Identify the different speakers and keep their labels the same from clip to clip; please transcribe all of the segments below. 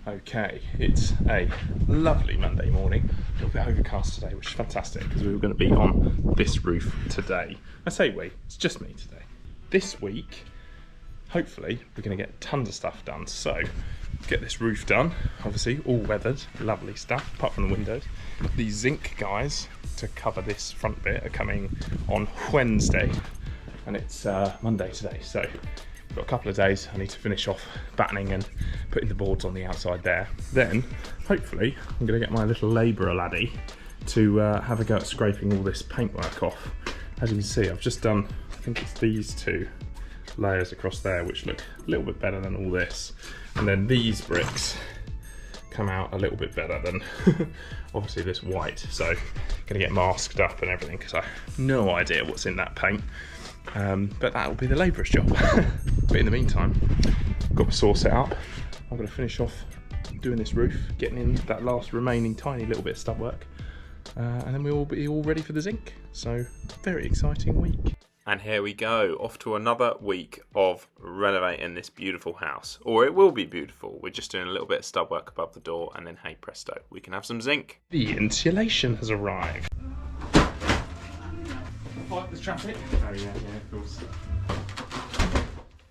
Speaker 1: Okay, it's a lovely Monday morning, a little bit overcast today, which is fantastic because we were going to be on this roof today. I say we, it's just me today. This week, hopefully, we're going to get tons of stuff done. So, get this roof done, obviously, all weathered, lovely stuff, apart from the windows. The zinc guys to cover this front bit are coming on Wednesday, and it's Monday today, so got a couple of days. I need to finish off battening and putting the boards on the outside there. Then, hopefully, I'm going to get my little labourer laddie to have a go at scraping all this paintwork off. As you can see, I've just done, I think it's these two layers across there, which look a little bit better than all this. And then these bricks come out a little bit better than obviously this white. So, I'm going to get masked up and everything because I have no idea what's in that paint. But that will be the labourer's job. But in the meantime, I've got my saw set up. I'm going to finish off doing this roof, getting in that last remaining tiny little bit of stub work, and then we'll be all ready for the zinc. So, very exciting week.
Speaker 2: And here we go, off to another week of renovating this beautiful house. Or it will be beautiful. We're just doing a little bit of stub work above the door, and then hey presto, we can have some zinc.
Speaker 1: The insulation has arrived. Fight the traffic. Oh yeah, of course.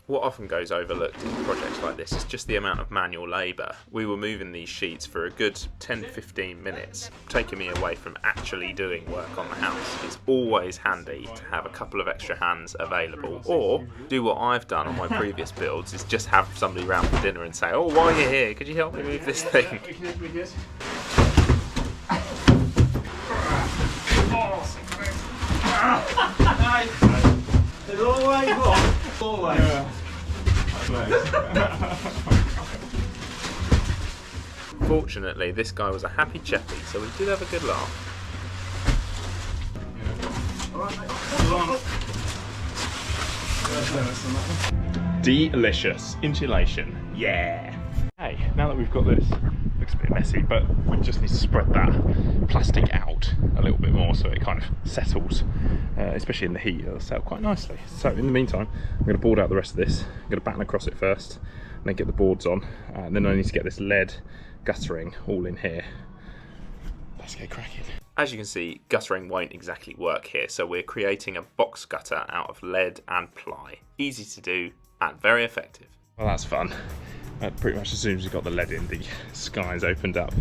Speaker 2: What often goes overlooked in projects like this is just the amount of manual labour. We were moving these sheets for a good 10-15 minutes, taking me away from actually doing work on the house. It's always handy to have a couple of extra hands available, or do what I've done on my previous builds, is just have somebody round for dinner and say, oh, while you're here, could you help me move this thing?
Speaker 3: There's always one. Always. Yeah.
Speaker 2: Fortunately, this guy was a happy chappy, so we did have a good laugh.
Speaker 1: Delicious insulation. Yeah. Hey, now that we've got this, looks a bit messy, but we just need to spread that plastic out a little bit more so it kind of settles, especially in the heat. It'll settle quite nicely. So in the meantime, I'm going to board out the rest of this. I'm going to batten across it first, and then get the boards on, and then I need to get this lead guttering all in here. Let's get cracking.
Speaker 2: As you can see, guttering won't exactly work here, so we're creating a box gutter out of lead and ply. Easy to do and very effective.
Speaker 1: Well, that's fun. Pretty much as soon as we got the lead in, the skies opened up,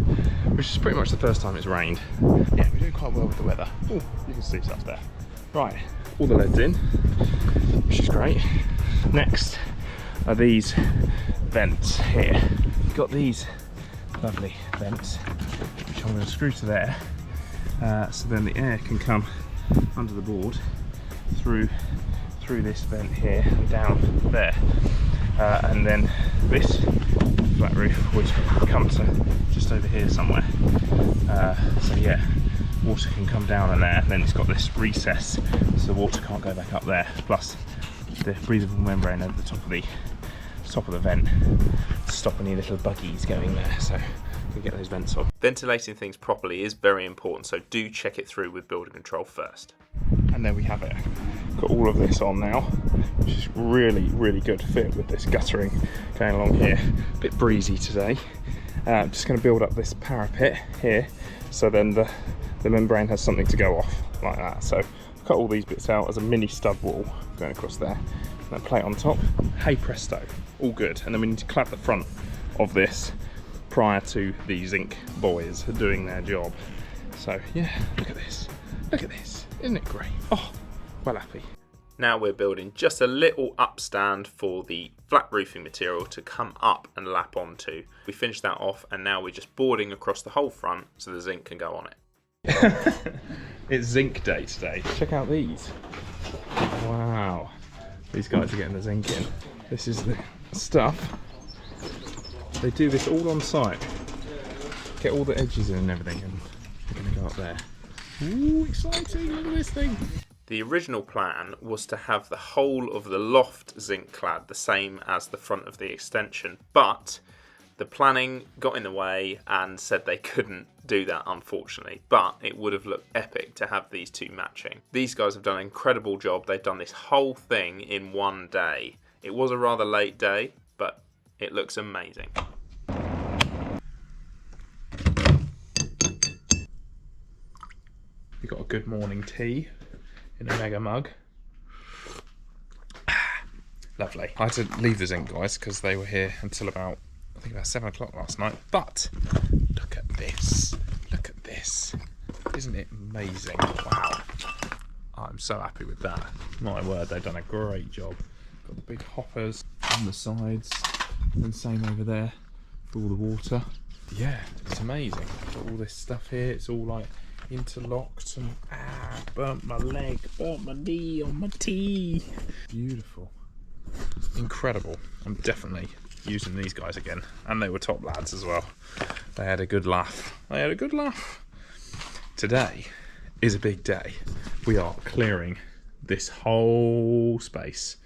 Speaker 1: which is pretty much the first time it's rained. Yeah, we're doing quite well with the weather. Oh, you can see stuff there. Right, all the lead's in, which is great. Next are these vents here. We've got these lovely vents, which I'm going to screw to there, so then the air can come under the board through this vent here and down there. And then this flat roof would come to just over here somewhere. So yeah, water can come down in there, and then it's got this recess so the water can't go back up there, plus the breathable membrane over the top of the vent to stop any little buggies going there, so we can get those vents on.
Speaker 2: Ventilating things properly is very important, so do check it through with building control first.
Speaker 1: And there we have it. Got all of this on now, which is really good fit with this guttering going along here. A bit breezy today. I'm just going to build up this parapet here, so then the membrane has something to go off like that. So I've cut all these bits out as a mini stud wall going across there, and then plate on top. Hey presto, all good. And then we need to clap the front of this prior to the zinc boys doing their job. So yeah, look at this. Look at this. Isn't it great? Oh, well happy.
Speaker 2: Now we're building just a little upstand for the flat roofing material to come up and lap onto. We finished that off, and now we're just boarding across the whole front so the zinc can go on it.
Speaker 1: It's zinc day today. Check out these. Wow. These guys are getting the zinc in. This is the stuff. They do this all on site. Get all the edges in and everything, and we're going to go up there. Ooh, exciting, look at this thing.
Speaker 2: The original plan was to have the whole of the loft zinc clad the same as the front of the extension, but the planning got in the way and said they couldn't do that, unfortunately, but it would have looked epic to have these two matching. These guys have done an incredible job. They've done this whole thing in one day. It was a rather late day, but it looks amazing.
Speaker 1: a good morning tea in a mega mug. Lovely. I had to leave the Zink guys because they were here until about, I think about 7 o'clock last night. But look at this. Look at this. Isn't it amazing? Wow. I'm so happy with that. My word, they've done a great job. Got the big hoppers on the sides and same over there for all the water. Yeah, it's amazing. Got all this stuff here. It's all like interlocked and burnt my leg, burnt my knee on my tea. Beautiful. Incredible. I'm definitely using these guys again, and they were top lads as well. They had a good laugh. Today is a big day. We are clearing this whole space,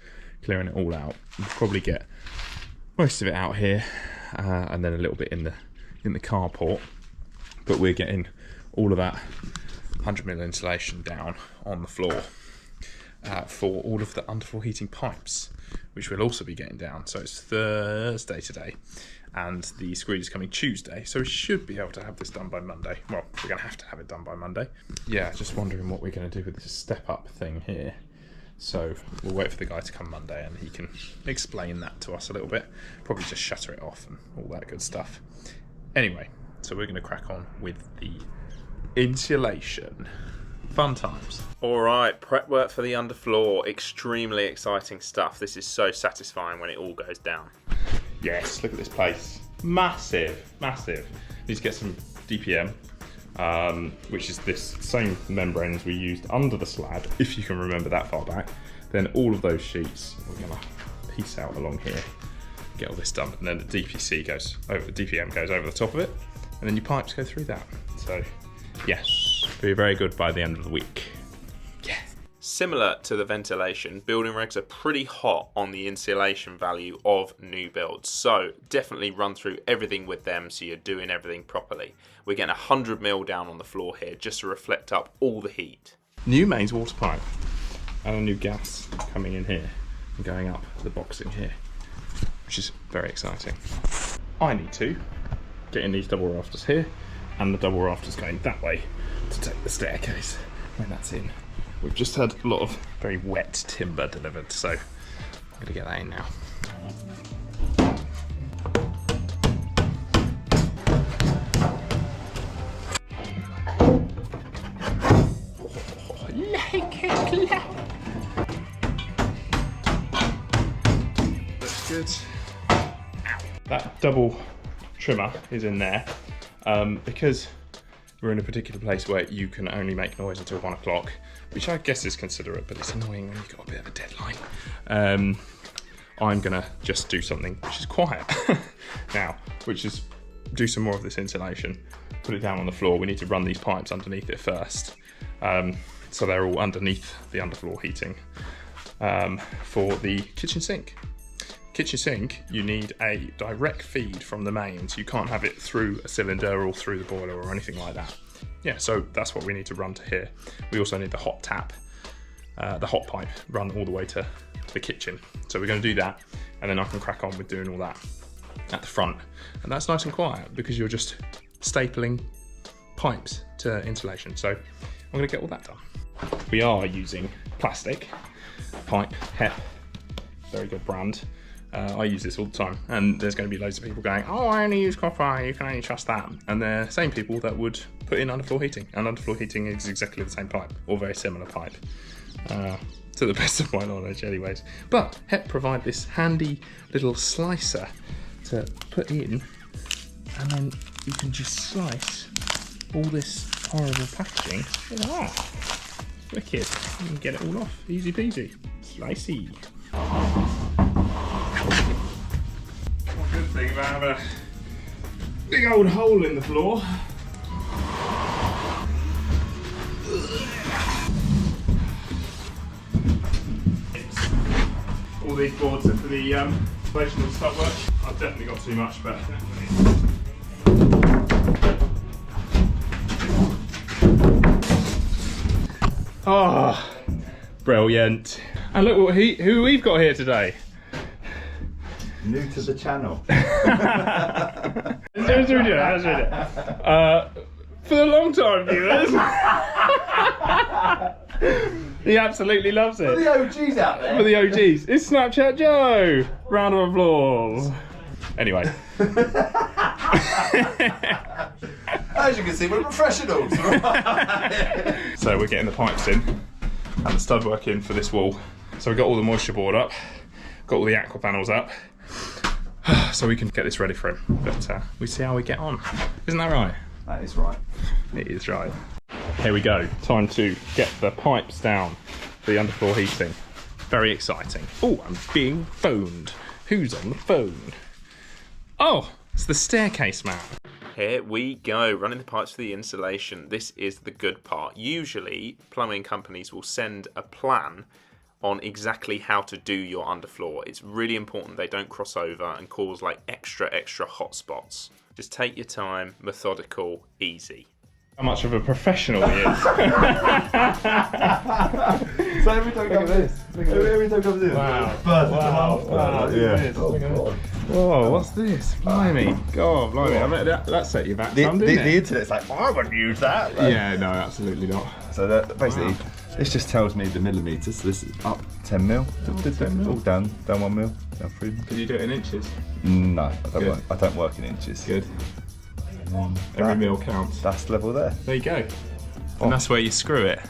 Speaker 1: clearing it all out. We'll probably get most of it out here, and then a little bit in the carport. But we're getting all of that 100mm insulation down on the floor for all of the underfloor heating pipes, which we'll also be getting down. So it's Thursday today, and the screed is coming Tuesday, so we should be able to have this done by Monday. Well, we're going to have to have it done by Monday. Yeah, just wondering what we're going to do with this step-up thing here. So we'll wait for the guy to come Monday and he can explain that to us a little bit. Probably just shutter it off and all that good stuff. Anyway, so we're going to crack on with the insulation. Fun times.
Speaker 2: Alright, prep work for the underfloor. Extremely exciting stuff. This is so satisfying when it all goes down.
Speaker 1: Yes, look at this place. Massive, massive. Need to get some DPM, which is this same membrane as we used under the slab, if you can remember that far back. Then all of those sheets, we're going to piece out along here, get all this done, and then the DPM goes over the top of it, and then your pipes go through that. So, yes, it'll be very good by the end of the week. Yeah.
Speaker 2: Similar to the ventilation, building regs are pretty hot on the insulation value of new builds. So definitely run through everything with them so you're doing everything properly. We're getting 100mm down on the floor here just to reflect up all the heat.
Speaker 1: New mains water pipe and a new gas coming in here and going up the boxing here, which is very exciting. I need to get in these double rafters here and the double rafters going that way to take the staircase when that's in. We've just had a lot of very wet timber delivered, so I'm going to get that in now. That's good. That double trimmer is in there because we're in a particular place where you can only make noise until 1 o'clock, which I guess is considerate, but it's annoying when you've got a bit of a deadline. I'm gonna just do something which is quiet now, which is do some more of this insulation, put it down on the floor. We need to run these pipes underneath it first. So they're all underneath the underfloor heating for the kitchen sink. Kitchen sink, you need a direct feed from the mains. You can't have it through a cylinder or through the boiler or anything like that. Yeah, so that's what we need to run to here. We also need the hot tap, the hot pipe run all the way to the kitchen. So we're going to do that, and then I can crack on with doing all that at the front. And that's nice and quiet because you're just stapling pipes to insulation. So I'm going to get all that done. We are using plastic pipe, HEP, very good brand. I use this all the time, and there's going to be loads of people going, oh, I only use copper, you can only trust that. And they're the same people that would put in underfloor heating, and underfloor heating is exactly the same pipe, or very similar pipe, to the best of my knowledge anyways. But HEP provide this handy little slicer to put in, and then you can just slice all this horrible packaging. Wicked, you can get it all off, easy peasy, slicey. Good thing about having a big old hole in the floor. All these boards are for the installation of stuff work. I've definitely got too much, but oh, brilliant. And look what who we've got here today.
Speaker 3: New to the channel.
Speaker 1: Let's read it. For the long time viewers. He absolutely loves it.
Speaker 3: For the OGs out there.
Speaker 1: For the OGs. It's Snapchat Joe. Round of applause. Anyway.
Speaker 3: As you can see, we're professionals.
Speaker 1: So we're getting the pipes in and the stud work in for this wall. So we've got all the moisture board up, got all the aqua panels up, so we can get this ready for him. But we see how we get on. Isn't that right?
Speaker 3: That is right.
Speaker 1: It is right. Here we go. Time to get the pipes down for the underfloor heating. Very exciting. Oh, I'm being phoned. Who's on the phone? Oh, it's the staircase man.
Speaker 2: Here we go, running the pipes for the insulation. This is the good part. Usually, plumbing companies will send a plan on exactly how to do your underfloor. It's really important they don't cross over and cause like extra hot spots. Just take your time, methodical, easy.
Speaker 1: How much of a professional he is.
Speaker 3: So every time comes this. Every time comes this.
Speaker 1: Wow.
Speaker 3: Wow. Yeah.
Speaker 1: Whoa, what's this? Blimey. God, blimey. I bet that set you back some, didn't
Speaker 3: The
Speaker 1: it?
Speaker 3: internet's like, I wouldn't use that.
Speaker 1: Yeah, no, absolutely not.
Speaker 3: So that basically, this just tells me the millimetres. So this is up 10 mil.
Speaker 1: 10 mil.
Speaker 3: All down 1 mil, down 3 mil.
Speaker 1: Did you do it in inches?
Speaker 3: No, I don't work in inches.
Speaker 1: Good. Every mil counts.
Speaker 3: That's level there.
Speaker 1: There you go. And that's where you screw it.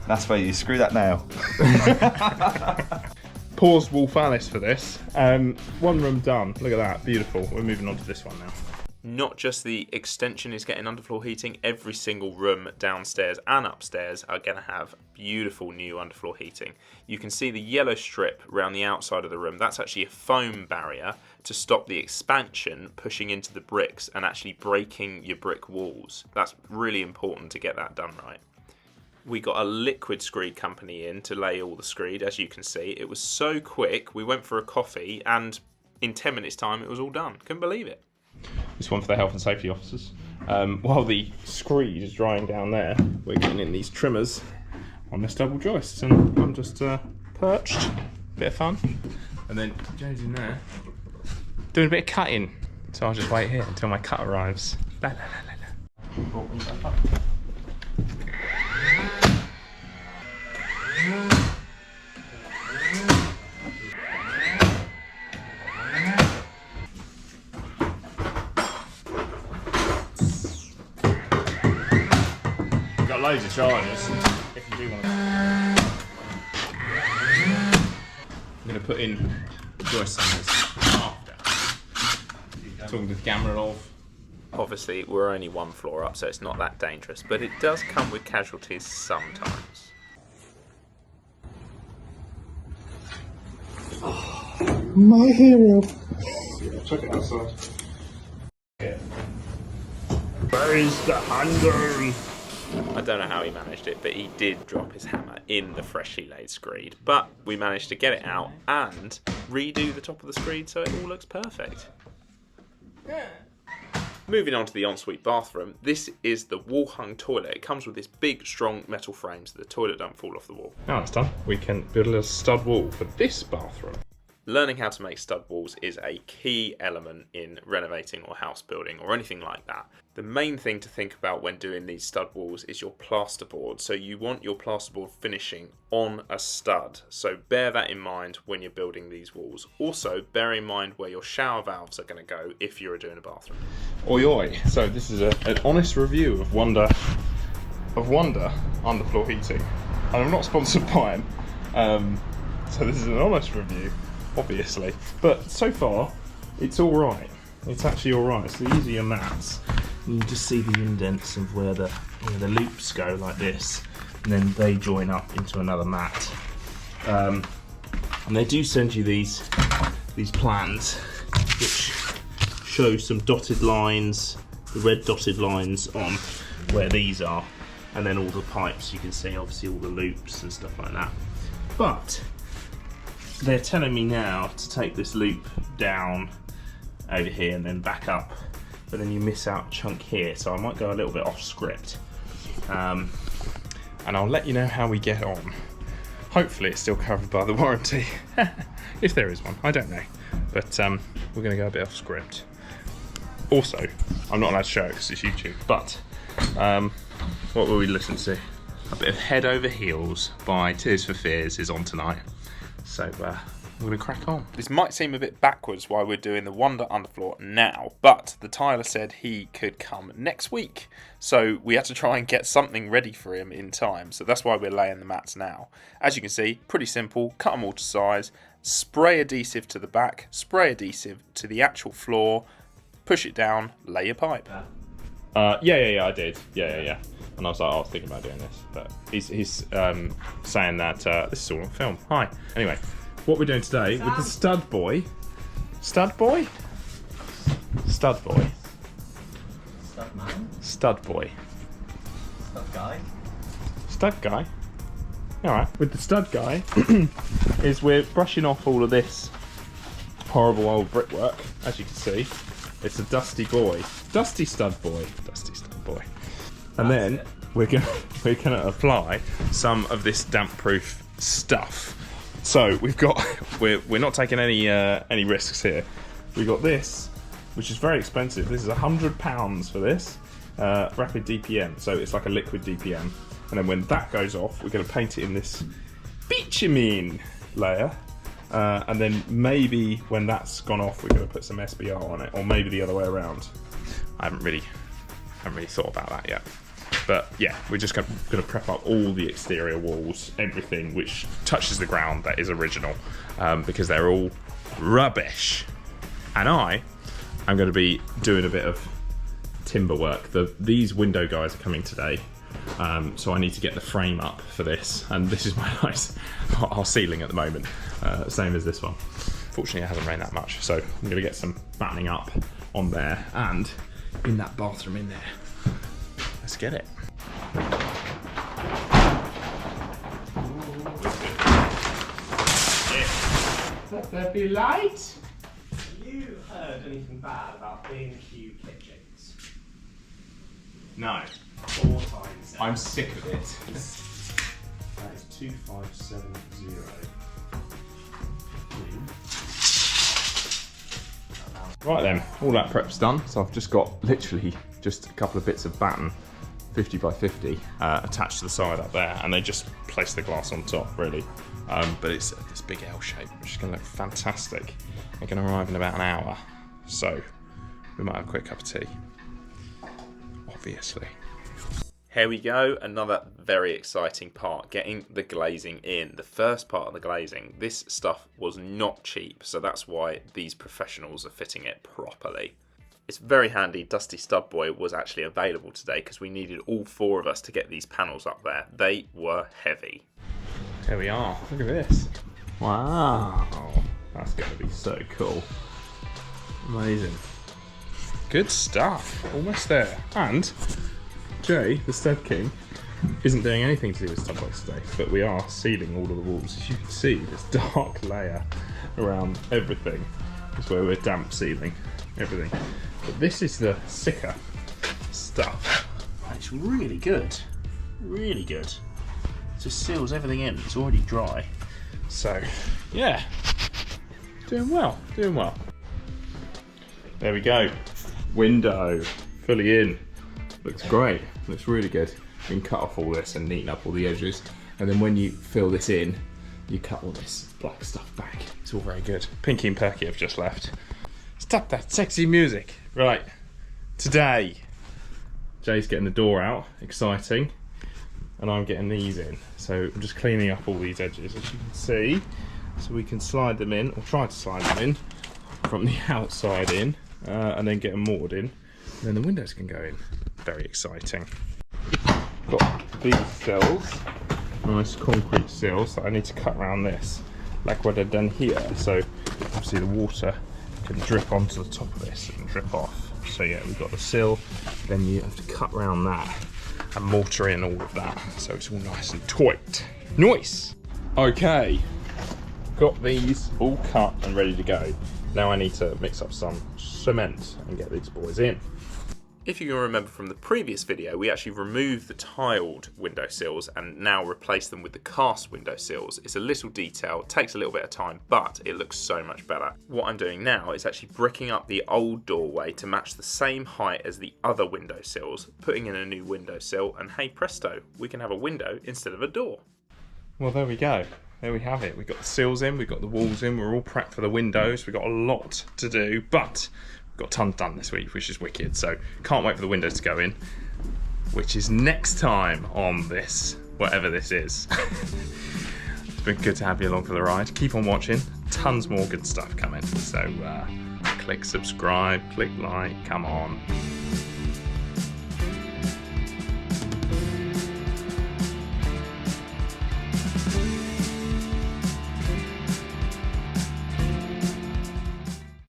Speaker 3: That's where you screw that nail.
Speaker 1: Paused Wolf Alice for this. One room done. Look at that. Beautiful. We're moving on to this one now.
Speaker 2: Not just the extension is getting underfloor heating, every single room downstairs and upstairs are going to have beautiful new underfloor heating. You can see the yellow strip around the outside of the room. That's actually a foam barrier to stop the expansion pushing into the bricks and actually breaking your brick walls. That's really important to get that done right. We got a liquid screed company in to lay all the screed, as you can see. It was so quick, we went for a coffee and in 10 minutes time it was all done. Couldn't believe it.
Speaker 1: This one for the health and safety officers. While the screed is drying down there, we're getting in these trimmers on this double joist, and I'm just perched, bit of fun, and then Joe's in there doing a bit of cutting. So I'll just wait here until my cut arrives. La, la, la, la, la. Loads of charges if you do want to. I'm going to put in joist hangers after. Talking to the camera off.
Speaker 2: Obviously, we're only one floor up, so it's not that dangerous, but it does come with casualties sometimes.
Speaker 3: My hero.
Speaker 1: Check it outside. Where is the handle?
Speaker 2: I don't know how he managed it, but he did drop his hammer in the freshly laid screed. But we managed to get it out and redo the top of the screed so it all looks perfect. Moving on to the ensuite bathroom, this is the wall-hung toilet. It comes with this big, strong metal frame so the toilet don't fall off the wall.
Speaker 1: Now it's done. We can build a little stud wall for this bathroom.
Speaker 2: Learning how to make stud walls is a key element in renovating or house building or anything like that. The main thing to think about when doing these stud walls is your plasterboard. So you want your plasterboard finishing on a stud. So bear that in mind when you're building these walls. Also, bear in mind where your shower valves are going to go if you're doing a bathroom.
Speaker 1: Oi oi. So this is an honest review of Wonder underfloor heating. And I'm not sponsored by them. So this is an honest review, obviously. But so far, it's all right. It's actually all right. So these are your mats. You can just see the indents of where the loops go like this, and then they join up into another mat. And they do send you these plans, which show some dotted lines, the red dotted lines on where these are, and then all the pipes. You can see obviously all the loops and stuff like that. But they're telling me now to take this loop down over here and then back up, but then you miss out a chunk here, so I might go a little bit off script, and I'll let you know how we get on. Hopefully it's still covered by the warranty, if there is one, I don't know, but we're going to go a bit off script. Also, I'm not allowed to show it because it's YouTube, but what will we listen to? a bit of Head Over Heels by Tears for Fears is on tonight. So we're going to crack on.
Speaker 2: This might seem a bit backwards why we're doing the Wonder Underfloor now, but the tiler said he could come next week. So we had to try and get something ready for him in time. So that's why we're laying the mats now. As you can see, pretty simple. Cut them all to size. Spray adhesive to the back. Spray adhesive to the actual floor. Push it down. Lay your pipe.
Speaker 1: Yeah, I did. Yeah. And I was thinking about doing this, but he's saying that this is all on film. Hi. Anyway, what we're doing today with the stud boy. Stud boy? Stud boy.
Speaker 4: Stud man?
Speaker 1: Stud boy.
Speaker 4: Stud guy?
Speaker 1: Stud guy? Alright, with the stud guy, is we're brushing off all of this horrible old brickwork, as you can see. It's a dusty boy. Dusty stud boy. Dusty stud boy. And then we're gonna apply some of this damp-proof stuff. So we're not taking any risks here. We got this, which is very expensive. This is £100 for this rapid DPM. So it's like a liquid DPM. And then when that goes off, we're gonna paint it in this bitumen layer. And then maybe when that's gone off, we're gonna put some SBR on it, or maybe the other way around. I haven't really thought about that yet. But yeah, we're just going to prep up all the exterior walls, everything which touches the ground that is original, because they're all rubbish. And I'm going to be doing a bit of timber work. These window guys are coming today, so I need to get the frame up for this. And this is my nice our ceiling at the moment, same as this one. Fortunately, it hasn't rained that much, so I'm going to get some battening up on there and in that bathroom in there. Let's get it. Let there be light.
Speaker 4: Have you heard anything bad about B&Q kitchens?
Speaker 1: No.
Speaker 4: 4 times.
Speaker 1: I'm sick of it.
Speaker 4: That is 2570.
Speaker 1: Right then, all that prep's done. So I've just got literally just a couple of bits of batten, 50 by 50, attached to the side up there, and they just place the glass on top, really. But it's this big L shape, which is going to look fantastic. They're going to arrive in about an hour, so we might have a quick cup of tea, obviously.
Speaker 2: Here we go, another very exciting part, getting the glazing in. The first part of the glazing, this stuff was not cheap, so that's why these professionals are fitting it properly. It's very handy Dusty Stud Boy was actually available today because we needed all 4 of us to get these panels up there. They were heavy.
Speaker 1: Here we are, look at this. Wow, that's going to be so cool. Amazing. Good stuff, almost there. And Jay, the Stud King, isn't doing anything to do with Stud Boys today, but we are sealing all of the walls. As you can see, this dark layer around everything is where we're damp sealing everything. But this is the sicker stuff. It's really good. Really good. It just seals everything in. It's already dry. So, yeah. Doing well. Doing well. There we go. Window. Fully in. Looks great. Looks really good. You can cut off all this and neaten up all the edges. And then when you fill this in, you cut all this black stuff back. It's all very good. Pinky and Perky have just left. Stop that sexy music. Right, today, Jay's getting the door out, exciting, and I'm getting these in. So I'm just cleaning up all these edges, as you can see, so we can slide them in, or try to slide them in, from the outside in, and then get them mortared in, and then the windows can go in. Very exciting. Got these sills, nice concrete sills that I need to cut around this, like what I've done here, so obviously the water can drip onto the top of this and drip off. So yeah, we've got the sill, then you have to cut around that and mortar in all of that, so it's all nice and tight. Nice! Okay, got these all cut and ready to go. Now I need to mix up some cement and get these boys in.
Speaker 2: If you can remember from the previous video, we actually removed the tiled windowsills and now replaced them with the cast windowsills. It's a little detail, takes a little bit of time, but it looks so much better. What I'm doing now is actually bricking up the old doorway to match the same height as the other windowsills, putting in a new windowsill, and hey presto, we can have a window instead of a door.
Speaker 1: Well, there we go. There we have it. We've got the sills in, we've got the walls in, we're all prepped for the windows. We've got a lot to do, but we've got tons done this week, which is wicked. So can't wait for the windows to go in, which is next time on this, whatever this is. It's been good to have you along for the ride. Keep on watching. Tons more good stuff coming. So click subscribe, click like, come on.